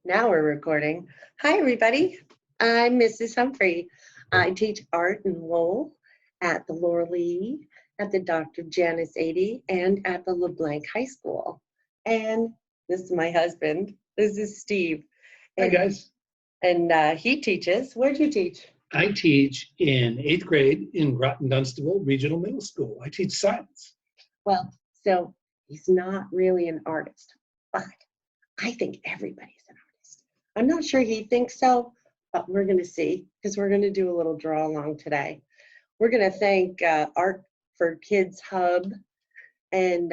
Now we're recording. Hi, everybody. I'm Mrs. Humphrey. I teach art in Lowell at the Laura Lee, at the Dr. Janice 80, and at the LeBlanc High School. And this is my husband. This is Steve. Hi, guys. And he teaches. Where'd you teach? I teach in 8th grade in Groton Dunstable Regional Middle School. I teach science. Well, so he's not really an artist, but I think everybody's an artist. I'm not sure he thinks so, but we're going to see because we're going to do a little draw along today. We're going to thank Art for Kids Hub, and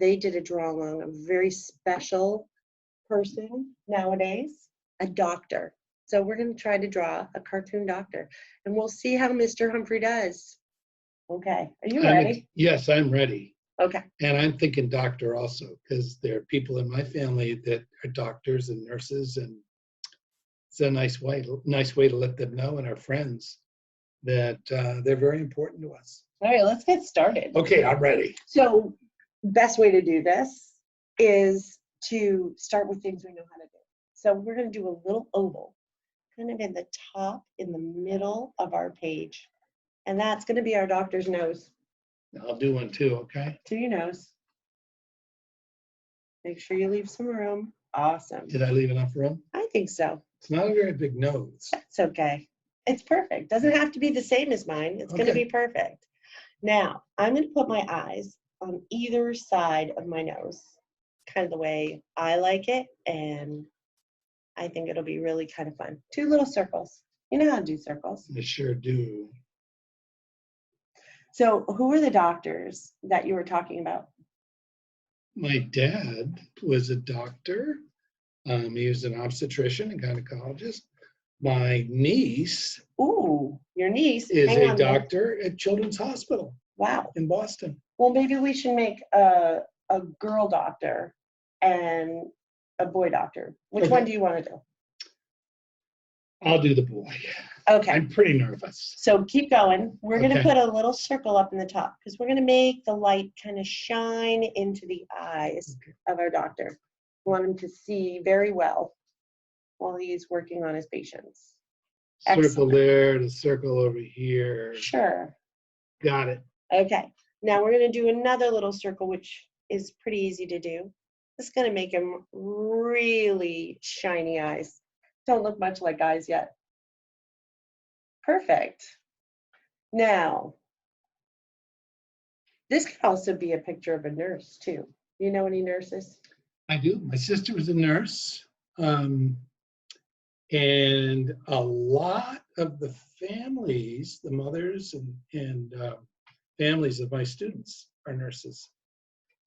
they did a draw along, a very special person nowadays, a doctor. So we're going to try to draw a cartoon doctor, and we'll see how Mr. Humphrey does. Okay, are you ready? Yes, I'm ready. Okay. And I'm thinking doctor also, because there are people in my family that are doctors and nurses, and it's a nice way to let them know, and our friends, that they're very important to us. All right, let's get started. Okay, I'm ready. So best way to do this is to start with things we know how to do. So we're going to do a little oval, kind of in the top, in the middle of our page. And that's going to be our doctor's nose. I'll do one too, okay? To your nose. Make sure you leave some room. Awesome. Did I leave enough room? I think so. It's not a very big nose. That's okay. It's perfect. Doesn't have to be the same as mine. It's going to be perfect. Now, I'm going to put my eyes on either side of my nose, kind of the way I like it, and I think it'll be really kind of fun. 2 little circles. You know how to do circles. I sure do. So who are the doctors that you were talking about? My dad was a doctor. He was an obstetrician and gynecologist. My niece Your niece is a doctor at Children's Hospital. Wow. In Boston. Well, maybe we should make a girl doctor and a boy doctor. Which one do you want to do? I'll do the boy. Okay. I'm pretty nervous. So keep going. We're going to put a little circle up in the top because we're going to make the light kind of shine into the eyes of our doctor. We want him to see very well while he's working on his patients. Circle there, the circle over here. Sure. Got it. Okay. Now we're going to do another little circle, which is pretty easy to do. It's going to make him really shiny eyes. Don't look much like eyes yet. Perfect. Now, this could also be a picture of a nurse too. Do you know any nurses? I do. My sister was a nurse. And a lot of the families, the mothers and families of my students are nurses.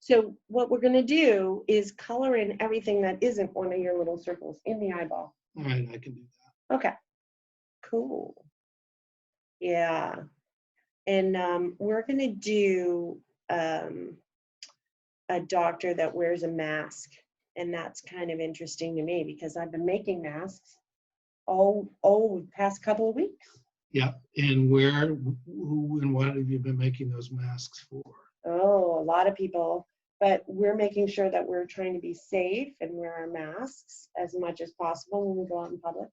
So what we're going to do is color in everything that isn't one of your little circles in the eyeball. All right, I can do that. Okay. Cool. Yeah. And we're going to do a doctor that wears a mask. And that's kind of interesting to me because I've been making masks the past couple of weeks. Yeah. And who and what have you been making those masks for? Oh, a lot of people. But we're making sure that we're trying to be safe and wear our masks as much as possible when we go out in public.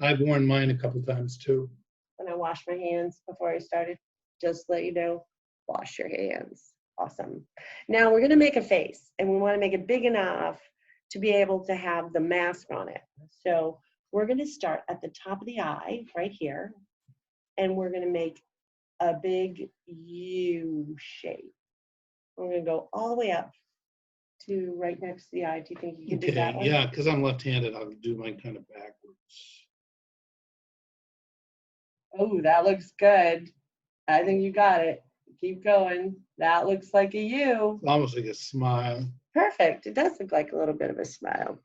I've worn mine a couple times too. When I washed my hands before I started, just to let you know, wash your hands. Awesome. Now we're going to make a face, and we want to make it big enough to be able to have the mask on it. So we're going to start at the top of the eye right here, and we're going to make a big U shape. We're going to go all the way up to right next to the eye. Do you think you can do that one? Yeah, because I'm left-handed, I'll do mine kind of backwards. Oh, that looks good. I think you got it. Keep going. That looks like a U. It's almost like a smile. Perfect. It does look like a little bit of a smile.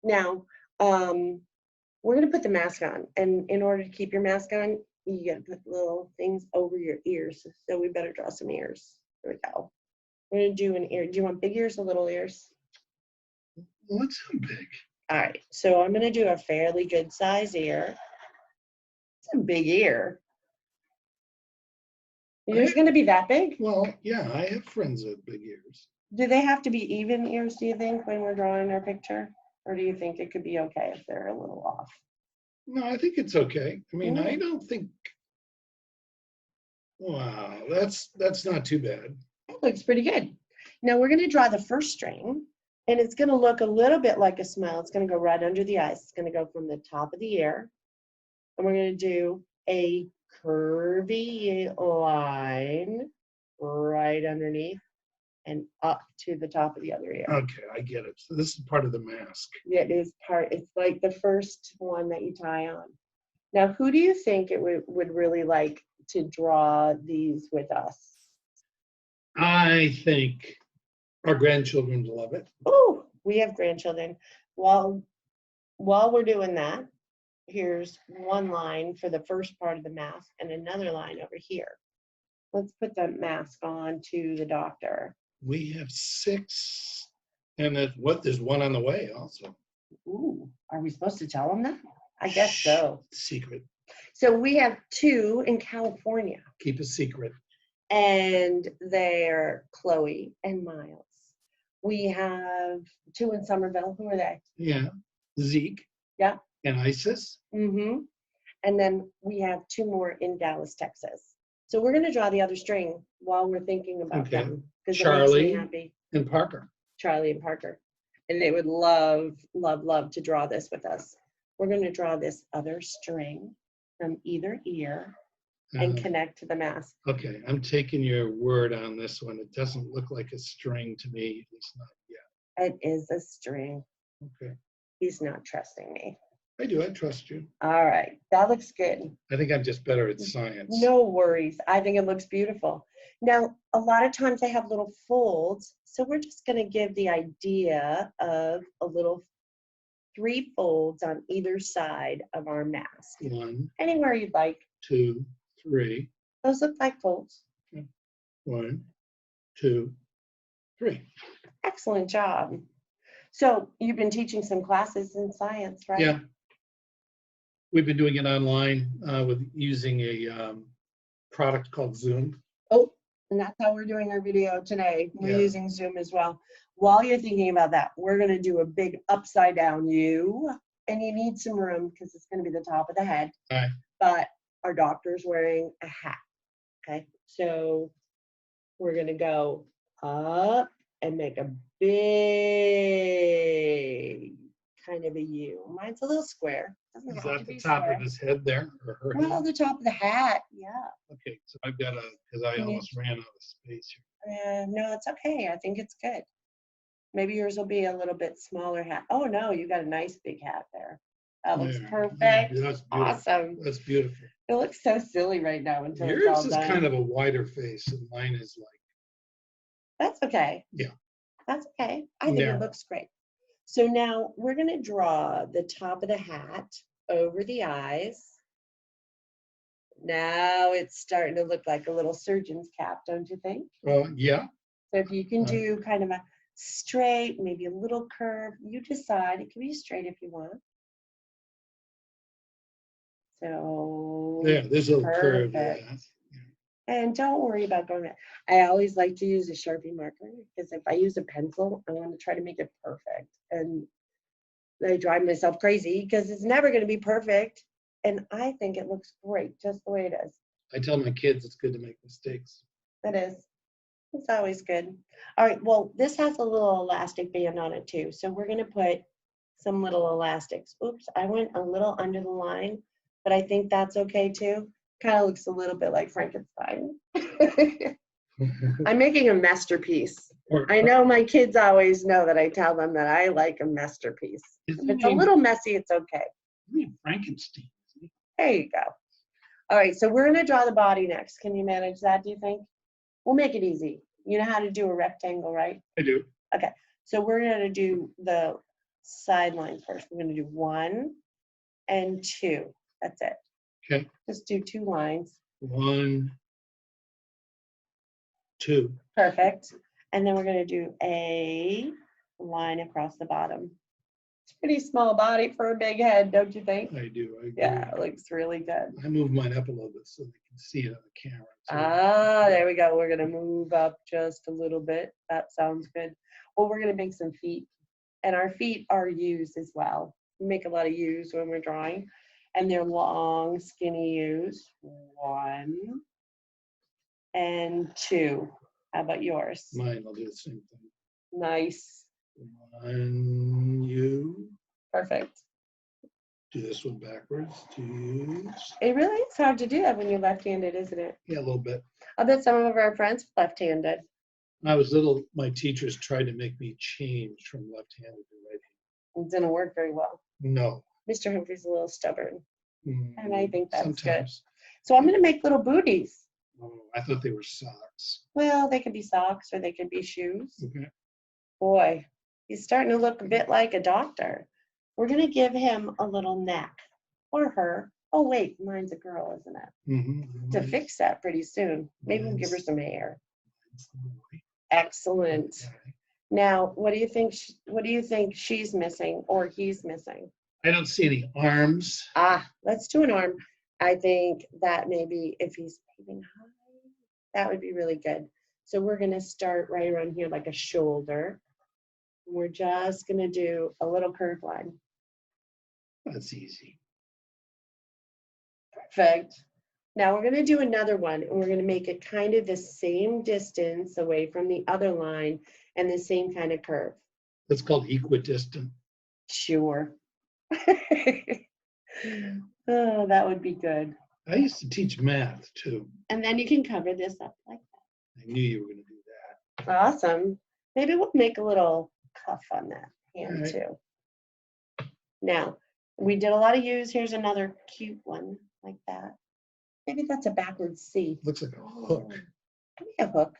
Now, we're going to put the mask on. And in order to keep your mask on, you got to put little things over your ears. So we better draw some ears. Here we go. We're going to do an ear. Do you want big ears or little ears? What's so big? All right. So I'm going to do a fairly good size ear. It's a big ear. Yours going to be that big? Well, yeah, I have friends with big ears. Do they have to be even ears, do you think, when we're drawing our picture? Or do you think it could be okay if they're a little off? No, I think it's okay. I mean, I Mm. don't think. Wow, that's not too bad. It looks pretty good. Now we're going to draw the first string, and it's going to look a little bit like a smile. It's going to go right under the eyes. It's going to go from the top of the ear, and we're going to do a curvy line right underneath and up to the top of the other ear. Okay, I get it. So this is part of the mask. It is part, it's like the first one that you tie on. Now, who do you think it would really like to draw these with us? I think our grandchildren will love it. Oh, we have grandchildren. While we're doing that, here's one line for the first part of the mask and another line over here. Let's put the mask on to the doctor. We have 6, and there's one on the way also. Ooh, are we supposed to tell them that? I guess so. Secret. So we have 2 in California, Keep a secret. and they're Chloe and Miles. We have 2 in Somerville. Who are they? Yeah. Zeke. Yeah. And Isis. Mm-hmm. And then we have 2 more in Dallas, Texas. So we're going to draw the other string while we're thinking about Okay. them. Because it Charlie. makes me happy. And Parker. Charlie and Parker. And they would love, love, love to draw this with us. We're going to draw this other string from either ear and connect to the mask. Okay, I'm taking your word on this one. It doesn't look like a string to me. It's not yet. It is a string. Okay. He's not trusting me. I do. I trust you. All right, that looks good. I think I'm just better at science. No worries. I think it looks beautiful. Now, a lot of times they have little folds, so we're just going to give the idea of a little 3 folds on either side of our mask. 1, Anywhere you'd like. 2, 3. Those look like folds. 1, 2, 3. Excellent job. So you've been teaching some classes in science, right? Yeah. We've been doing it online with using a product called Zoom. Oh, and that's how we're doing our video today. We're Yeah. using Zoom as well. While you're thinking about that, we're going to do a big upside down U, and you need some room because it's going to be the top of the head. All right. But our doctor's wearing a hat. Okay, so we're going to go up and make a big kind of a U. Mine's a little square. Doesn't Is have that to the be top square. of his head there? Or her Well, head? the top of the hat, yeah. Okay, so I've got because I You almost ran out of space here. No, it's okay. I think it's good. Maybe yours will be a little bit smaller hat. Oh, no, you got a nice big hat there. That looks There. perfect. That's beautiful. Awesome. That's beautiful. It looks so silly right now until it's Yours all is done. kind of a wider face, and mine is like, That's okay. Yeah. That's okay. I think Narrow. it looks great. So now we're going to draw the top of the hat over the eyes. Now it's starting to look like a little surgeon's cap, don't you think? yeah. So if you can do kind of a straight, maybe a little curve, you decide. It can be straight if you want. So Yeah, there's a little curve. perfect. Yeah. And don't worry about going back. I always like to use a Sharpie marker because if I use a pencil, I want to try to make it perfect. And I drive myself crazy because it's never going to be perfect. And I think it looks great just the way it is. I tell my kids it's good to make mistakes. It is. It's always good. All right, well, this has a little elastic band on it too. So we're going to put some little elastics. Oops, I went a little under the line, but I think that's okay too. Kind of looks a little bit like Frankenstein. I'm making a masterpiece. I know my kids always know that I tell them that I like a masterpiece. If it's a little messy, it's okay. Frankenstein. There you go. All right, so we're going to draw the body next. Can you manage that, do you think? We'll make it easy. You know how to do a rectangle, right? I do. Okay, so we're going to do the sideline first. We're going to do 1 and 2. That's it. Okay. Just do 2 lines. 1, 2. Perfect. And then we're going to do a line across the bottom. It's a pretty small body for a big head, don't you think? I do. I agree. Yeah, it looks really good. I move mine up a little bit so they can see it on the camera. So There we go. We're going to move up just a little bit. That sounds good. Well, we're going to make some feet. And our feet are U's as well. We make a lot of U's when we're drawing. And they're long, skinny U's. 1 and 2. How about yours? Mine, I'll do the same thing. Nice. 1 U. Perfect. Do this one backwards. 2 U's. It really is hard to do that when you're left-handed, isn't it? Yeah, a little bit. I bet some of our friends are left-handed. When I was little, my teachers tried to make me change from left-handed to right-handed. It didn't work very well. No. Mr. Humphrey's a little stubborn, and I Mm, think that's sometimes. good. So I'm going to make little booties. Oh, I thought they were socks. Well, they could be socks or they could be shoes. Okay. Boy, he's starting to look a bit like a doctor. We're going to give him a little neck, or her. Oh, wait, mine's a girl, isn't it? Mm-hmm. To fix that pretty soon. Maybe we'll give her some hair. Boy. Excellent. Okay. Now, what do you think? What do you think she's missing or he's missing? I don't see any arms. Let's do an arm. I think that maybe if he's aiming high, that would be really good. So we're going to start right around here like a shoulder. We're just going to do a little curved line. That's easy. Perfect. Now we're going to do another one, and we're going to make it kind of the same distance away from the other line and the same kind of curve. That's called equidistant. Sure. Oh, that would be good. I used to teach math too. And then you can cover this up like I knew you were going to do that. that. Awesome. Maybe we'll make a little cuff on that hand Alright. too. Now, we did a lot of U's. Here's another cute one like that. Maybe that's a backwards C. Looks like a hook. Could be a hook.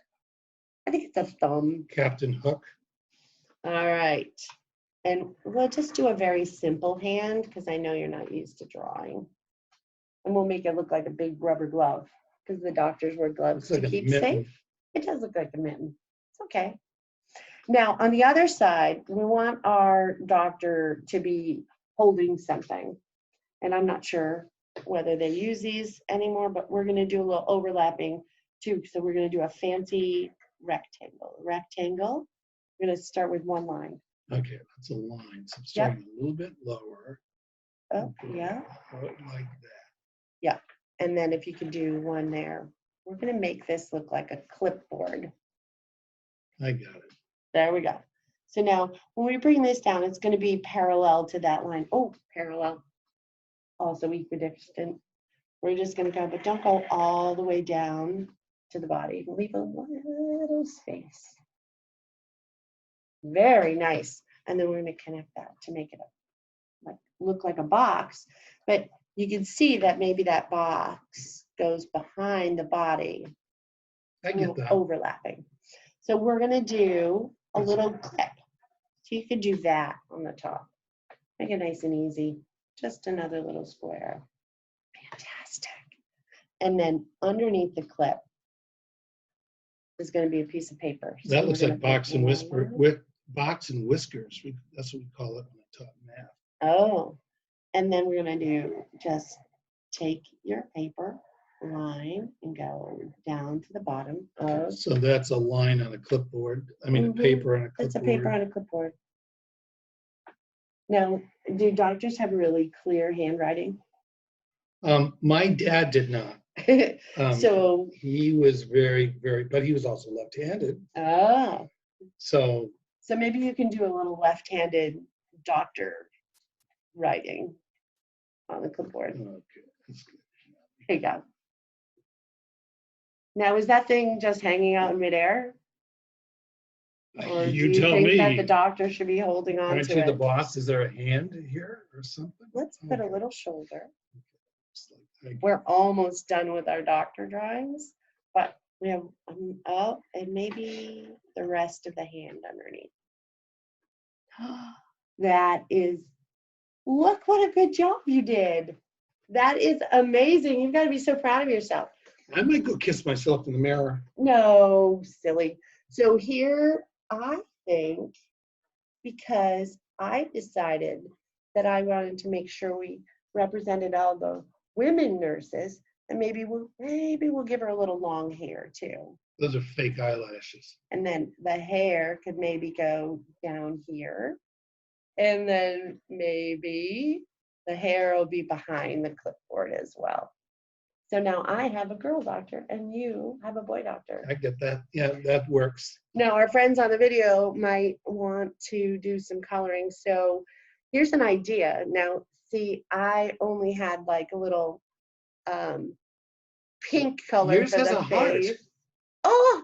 I think it's a thumb. Captain Hook. All right. And we'll just do a very simple hand because I know you're not used to drawing. And we'll make it look like a big rubber glove because the doctors wear gloves Looks like to a keep mitten. safe. It does look like a mitten. It's okay. Now, on the other side, we want our doctor to be holding something. And I'm not sure whether they use these anymore, but we're going to do a little overlapping too. So we're going to do a fancy rectangle. Rectangle. We're going to start with one line. Okay, that's a line. So I'm starting a little bit lower. Oh, yeah. Out like that. And then if you could do one there, we're going to make this look like a clipboard. I got it. There we go. So now when we bring this down, it's going to be parallel to that line. Oh, parallel. Also equidistant. We're just going to go, but don't go all the way down to the body. Leave a little space. Very nice. And then we're going to connect that to make it look like a box. But you can see that maybe that box goes behind the body. I get that. Overlapping. So we're going to do a little clip. So you could do that on the top. Make it nice and easy. Just another little square. Fantastic. And then underneath the clip is going to be a piece of paper. So That looks we're like gonna box put and one. box and whiskers. That's what we call it when I taught math. Oh, and then we're going to do just take your paper line and go down to the bottom of. So that's a line on a clipboard. I mean, Mhm. a paper on a clipboard. It's a paper on a clipboard. Now, do doctors have really clear handwriting? My dad did not. So, He was very, but he was also left-handed. ah, So so maybe you can do a little left-handed doctor writing on the clipboard. okay, that's good. Here you go. Now, is that thing just hanging out in midair? Or You do you tell think me. that the doctor should be holding on Aren't to you the it? boss? Is there a hand here or something? Let's put a Okay. little shoulder. Looks like We're almost done with our doctor drawings, but we have, oh, and maybe the rest of the hand underneath. That is, look what a good job you did. That is amazing. You've got to be so proud of yourself. I might go kiss myself in the mirror. No, silly. So here, I think, because I decided that I wanted to make sure we represented all the women nurses, and maybe we'll give her a little long hair too. Those are fake eyelashes. And then the hair could maybe go down here. And then maybe the hair will be behind the clipboard as well. So now I have a girl doctor and you have a boy doctor. I get that. Yeah, that works. Now our friends on the video might want to do some coloring. So here's an idea. Now, see, I only had like a little pink color Yours for has the a heart. face. Oh,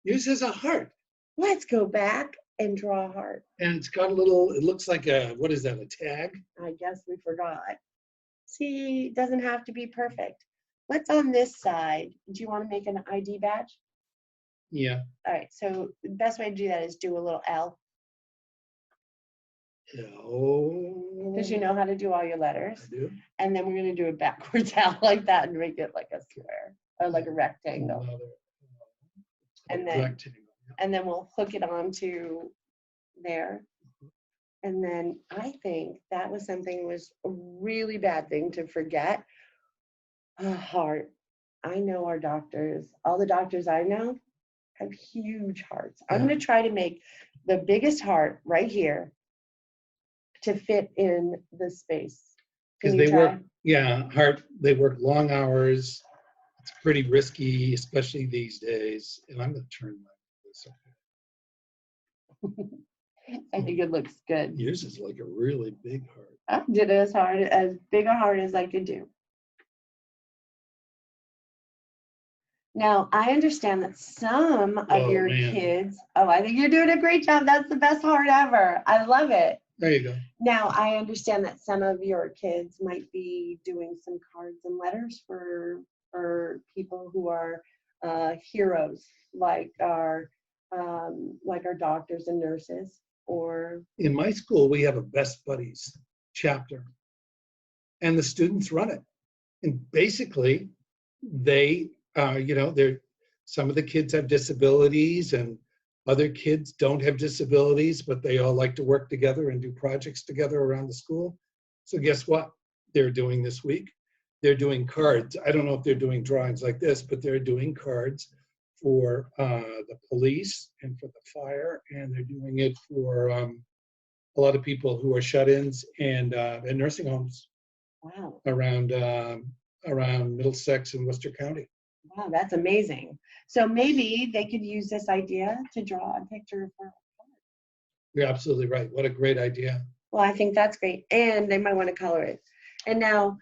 Yours has a heart. let's go back and draw a heart. And it's got a little, it looks like a, what is that, a tag? I guess we forgot. See, it doesn't have to be perfect. What's on this side? Do you want to make an ID badge? Yeah. All right, so the best way to do that is do a little L, Oh. because you know how to do all your letters. I do. And then we're going to do it backwards out like that and make it like a square or like a rectangle. Another, And then- rectangle. And then we'll hook it onto there. And then I think that was something was a really bad thing to forget. A heart. I know our doctors, all the doctors I know have huge hearts. I'm Yeah. going to try to make the biggest heart right here to fit in the space. Because Can you they try? work, yeah, they work long hours. It's pretty risky, especially these days. And I'm going to turn this up. I think it looks good. Yours is like a really big heart. I did it as big a heart as I could do. Now, I understand that some of Oh, your man. kids, I think you're doing a great job. That's the best heart ever. I love it. There you go. Now, I understand that some of your kids might be doing some cards and letters for people who are heroes, like our doctors and nurses, or In my school, we have a Best Buddies chapter, and the students run it. And basically, they, some of the kids have disabilities, and other kids don't have disabilities, but they all like to work together and do projects together around the school. So guess what they're doing this week? They're doing cards. I don't know if they're doing drawings like this, but they're doing cards for the police and for the fire, and they're doing it for a lot of people who are shut-ins and in nursing homes wow, around Middlesex and Worcester County. wow, that's amazing. So maybe they could use this idea to draw a picture for. You're absolutely right. What a great idea. Well, I think that's great, and they might want to color it. And now,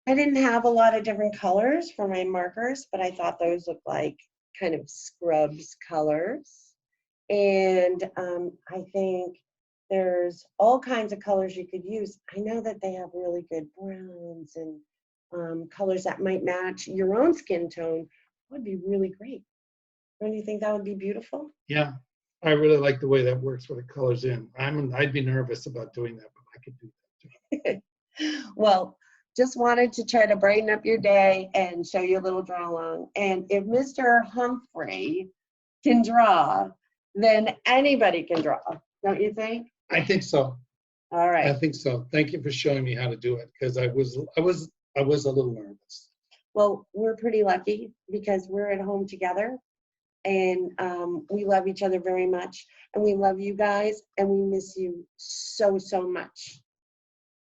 I didn't have a lot of different colors for my markers, but I thought those looked like kind of scrubs colors. And I think there's all kinds of colors you could use. I know that they have really good browns and colors that might match your own skin tone. Would be really great. Don't you think that would be beautiful? Yeah, I really like the way that works with the colors in. I'd be nervous about doing that, but I could do that too. Well, just wanted to try to brighten up your day and show you a little draw along. And if Mr. Humphrey can draw, then anybody can draw, don't you think? I think so. All I right. think so. Thank you for showing me how to do it, because I was a little nervous. Well, we're pretty lucky because we're at home together, and we love each other very much, and we love you guys, and we miss you so, so much.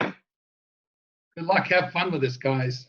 Good luck. Have fun with this, guys.